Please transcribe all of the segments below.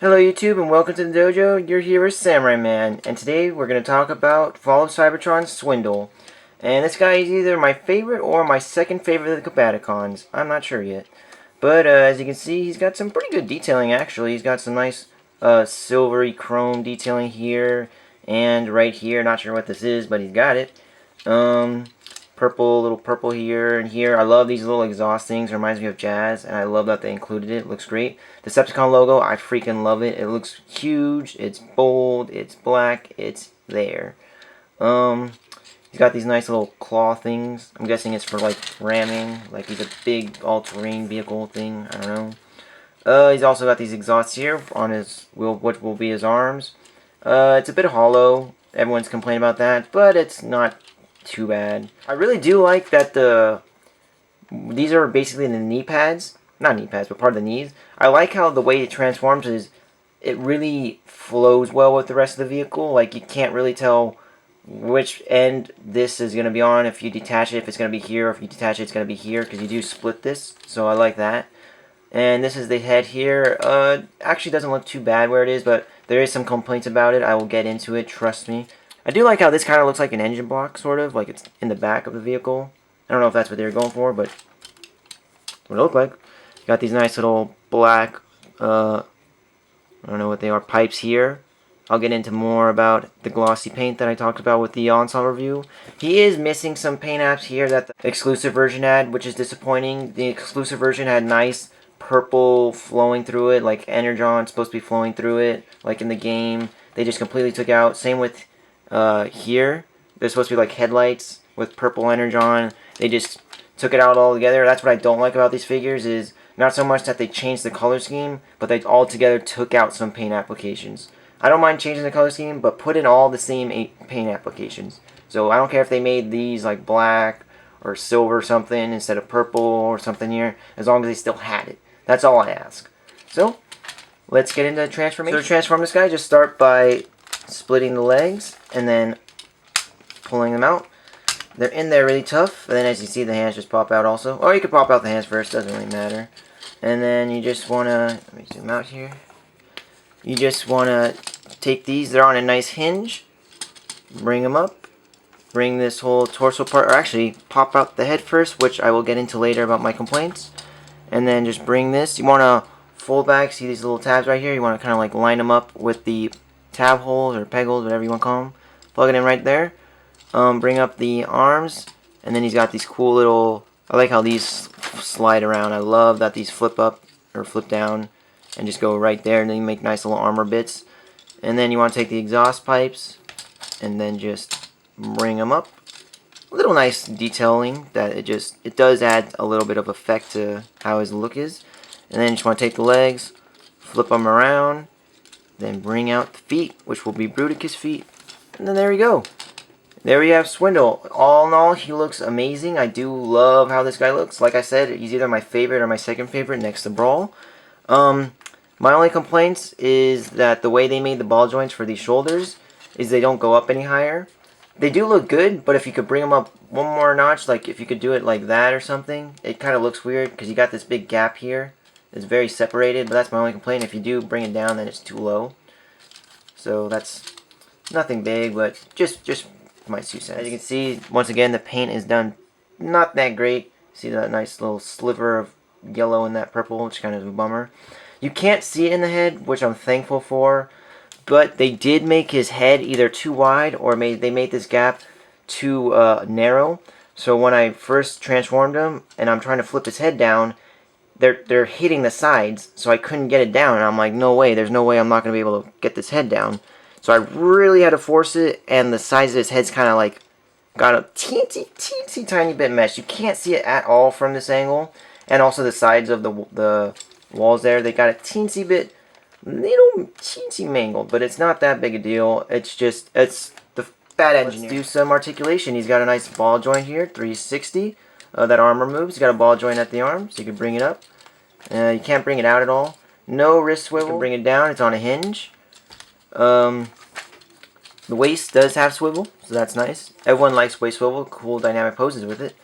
Hello YouTube and welcome to the dojo. Your hero is Samurai Man, and today we're going to talk about Fall of Cybertron's Swindle. And this guy is either my favorite or my second favorite of the Combaticons. I'm not sure yet. But as you can see, he's got some pretty good detailing actually. He's got some nice silvery chrome detailing here and right here. Not sure what this is, but he's got it. Little purple here and here. I love these little exhaust things. It reminds me of Jazz, and I love that they included it. It looks great. The Decepticon logo, I freaking love it. It looks huge. It's bold. It's black. It's there. He's got these nice little claw things. I'm guessing it's for like ramming. Like he's a big all-terrain vehicle thing. I don't know. He's also got these exhausts here on his what will be his arms. It's a bit hollow. Everyone's complaining about that, but it's not too bad. I really do like that these are basically the knee pads. Not knee pads, but part of the knees. I like how the way it transforms is it really flows well with the rest of the vehicle. Like you can't really tell which end this is going to be on. If you detach it, if it's going to be here. If you detach it, it's going to be here because you do split this. So I like that. And this is the head here. Actually doesn't look too bad where it is, but there is some complaints about it. I will get into it, trust me. I do like how this kind of looks like an engine block, sort of, like it's in the back of the vehicle. I don't know if that's what they were going for, but what it looked like. Got these nice little black, I don't know what they are, pipes here. I'll get into more about the glossy paint that I talked about with the Onslaught review. He is missing some paint apps here that the exclusive version had, which is disappointing. The exclusive version had nice purple flowing through it, like Energon's supposed to be flowing through it, like in the game. They just completely took out. Same with here. There's supposed to be like headlights with purple Energon. They just took it out altogether. That's what I don't like about these figures is not so much that they changed the color scheme, but they altogether took out some paint applications. I don't mind changing the color scheme, but put in all the same paint applications. So I don't care if they made these like black or silver or something instead of purple or something here, as long as they still had it. That's all I ask. So, let's get into the transformation. So to transform this guy, just start by splitting the legs and then pulling them out. They're in there really tough, and then as you see, the hands just pop out also. Or you could pop out the hands first, doesn't really matter. And then you just want to, let me zoom out here. You just want to take these, they're on a nice hinge, bring them up, bring this whole torso part, or actually pop out the head first, which I will get into later about my complaints. And then just bring this, you want to fold back, see these little tabs right here, you want to kind of like line them up with the tab holes or peg holes, whatever you want to call them. Plug it in right there. Bring up the arms, and then he's got these cool little, I like how these slide around. I love that these flip up or flip down and just go right there, and then you make nice little armor bits. And then you want to take the exhaust pipes and then just bring them up. A little nice detailing that it does add a little bit of effect to how his look is. And then you just want to take the legs, flip them around, then bring out the feet, which will be Bruticus feet. And then there we go. There we have Swindle. All in all, he looks amazing. I do love how this guy looks. Like I said, he's either my favorite or my second favorite next to Brawl. My only complaints is that the way they made the ball joints for these shoulders is they don't go up any higher. They do look good, but if you could bring them up one more notch, like if you could do it like that or something, it kind of looks weird because you got this big gap here. It's very separated, but that's my only complaint. If you do bring it down, then it's too low. So that's nothing big, but just my 2 cents. As you can see, once again, the paint is done not that great. See that nice little sliver of yellow in that purple, which kind of is a bummer. You can't see it in the head, which I'm thankful for, but they did make his head either too wide or they made this gap too narrow. So when I first transformed him and I'm trying to flip his head down, they're hitting the sides, so I couldn't get it down. And I'm like, no way, there's no way I'm not going to be able to get this head down. So I really had to force it, and the size of his head's kind of like got a teensy tiny bit meshed. You can't see it at all from this angle. And also the sides of the walls there, they got a teensy bit, little teensy mangled, but it's not that big a deal. It's just, it's the bad engineer. Let's do some articulation. He's got a nice ball joint here, 360. That armor moves. He's got a ball joint at the arm, so you can bring it up. You can't bring it out at all. No wrist swivel. You can bring it down. It's on a hinge. The waist does have swivel, so that's nice. Everyone likes waist swivel. Cool dynamic poses with it.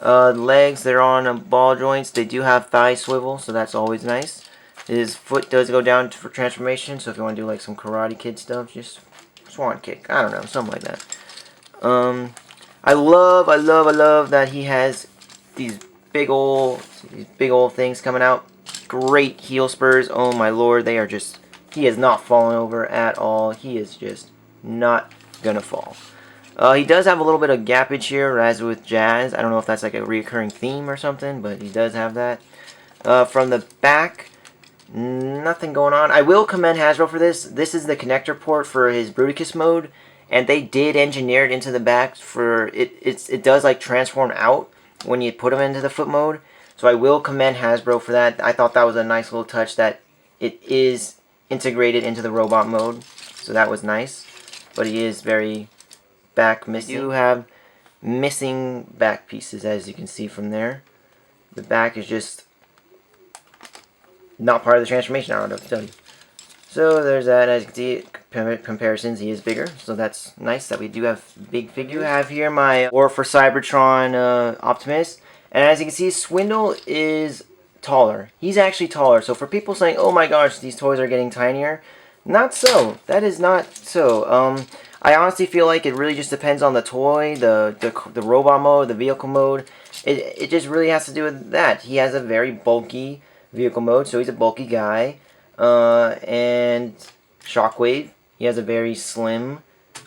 Legs, they're on ball joints. They do have thigh swivel, so that's always nice. His foot does go down for transformation, so if you want to do like some Karate Kid stuff, just swan kick. I don't know, something like that. I love that he has these big old things coming out. Great heel spurs. Oh my lord, they are just. He is not falling over at all. He is just not gonna fall. He does have a little bit of gappage here, as with Jazz. I don't know if that's like a recurring theme or something, but he does have that. From the back, nothing going on. I will commend Hasbro for this. This is the connector port for his Bruticus mode, and they did engineer it into the back for it. It does like transform out when you put him into the foot mode. So I will commend Hasbro for that. I thought that was a nice little touch that it is integrated into the robot mode. So that was nice. But he is very back missing. You do have missing back pieces, as you can see from there. The back is just not part of the transformation. I don't know what to tell you. So there's that. As you can see, comparisons, he is bigger. So that's nice that we do have big figures. I have here my War for Cybertron Optimus. And as you can see, Swindle is taller. He's actually taller. So for people saying, oh my gosh, these toys are getting tinier, not so. That is not so. I honestly feel like it really just depends on the toy, the robot mode, the vehicle mode. It just really has to do with that. He has a very bulky vehicle mode, so he's a bulky guy. And Shockwave, he has a very slim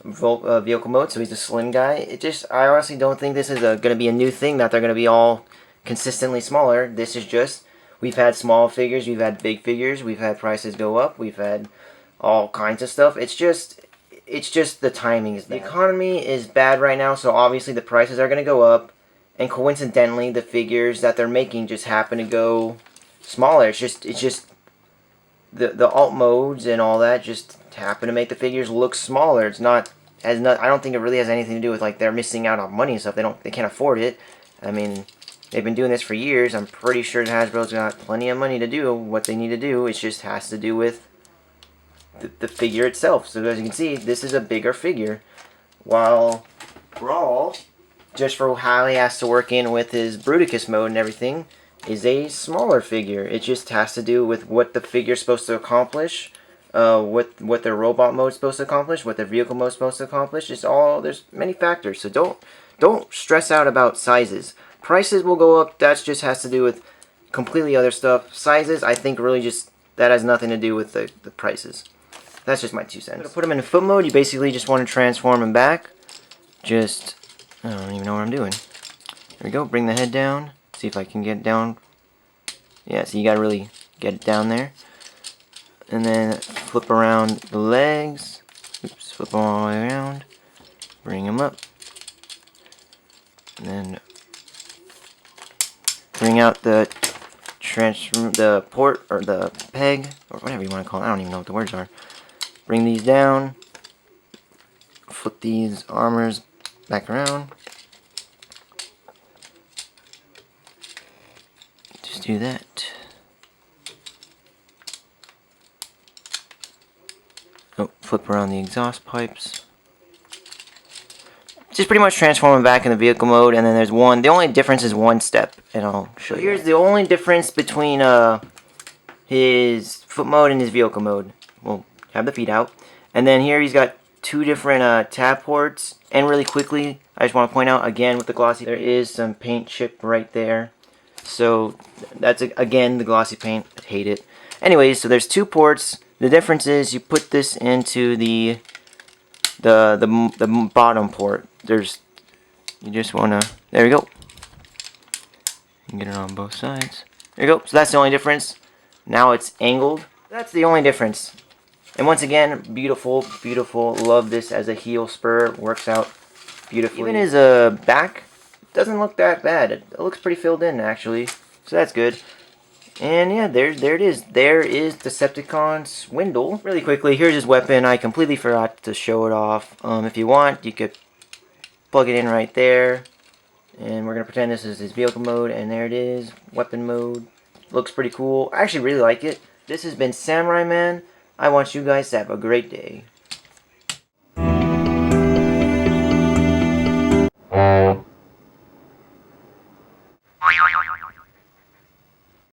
vehicle mode, so he's a slim guy. I honestly don't think this is going to be a new thing, that they're going to be all consistently smaller. This is just, we've had small figures, we've had big figures, we've had prices go up, we've had all kinds of stuff. It's just the timing is bad. The economy is bad right now, so obviously the prices are going to go up, and coincidentally the figures that they're making just happen to go smaller. It's just the alt modes and all that just happen to make the figures look smaller. I don't think it really has anything to do with like they're missing out on money and stuff. They can't afford it. I mean, they've been doing this for years. I'm pretty sure Hasbro's got plenty of money to do what they need to do. It just has to do with the figure itself. So as you can see, this is a bigger figure, while Brawl, just for how he has to work in with his Bruticus mode and everything, is a smaller figure. It just has to do with what the figure's supposed to accomplish, what their robot mode's supposed to accomplish, what their vehicle mode's supposed to accomplish. There's many factors, so don't stress out about sizes. Prices will go up. That just has to do with completely other stuff. Sizes, I think, really just that has nothing to do with the prices. That's just my 2 cents. To put him in foot mode, you basically just want to transform him back. I don't even know what I'm doing. There we go. Bring the head down. See if I can get it down. Yeah, so you gotta really get it down there. And then flip around the legs. Oops, flip them all the way around. Bring them up. And then bring out the port, or the peg, or whatever you want to call it. I don't even know what the words are. Bring these down. Flip these armors back around. Just do that. Oh, flip around the exhaust pipes. Just pretty much transform them back in the vehicle mode, and then there's the only difference is one step, and I'll show you. Here's the only difference between his foot mode and his vehicle mode. We'll have the feet out. And then here he's got 2 different tab ports, and really quickly, I just want to point out again with the glossy, there is some paint chip right there. So that's again the glossy paint. I hate it. Anyways, so there's 2 ports. The difference is you put this into the bottom port. You just wanna, there we go. You can get it on both sides. There you go. So that's the only difference. Now it's angled. That's the only difference. And once again, beautiful, beautiful. Love this as a heel spur. Works out beautifully. Even his back doesn't look that bad. It looks pretty filled in actually. So that's good. And yeah, there it is. There is Decepticon Swindle. Really quickly, here's his weapon. I completely forgot to show it off. If you want, you could plug it in right there. And we're going to pretend this is his vehicle mode. And there it is. Weapon mode. Looks pretty cool. I actually really like it. This has been Samurai Man. I want you guys to have a great day.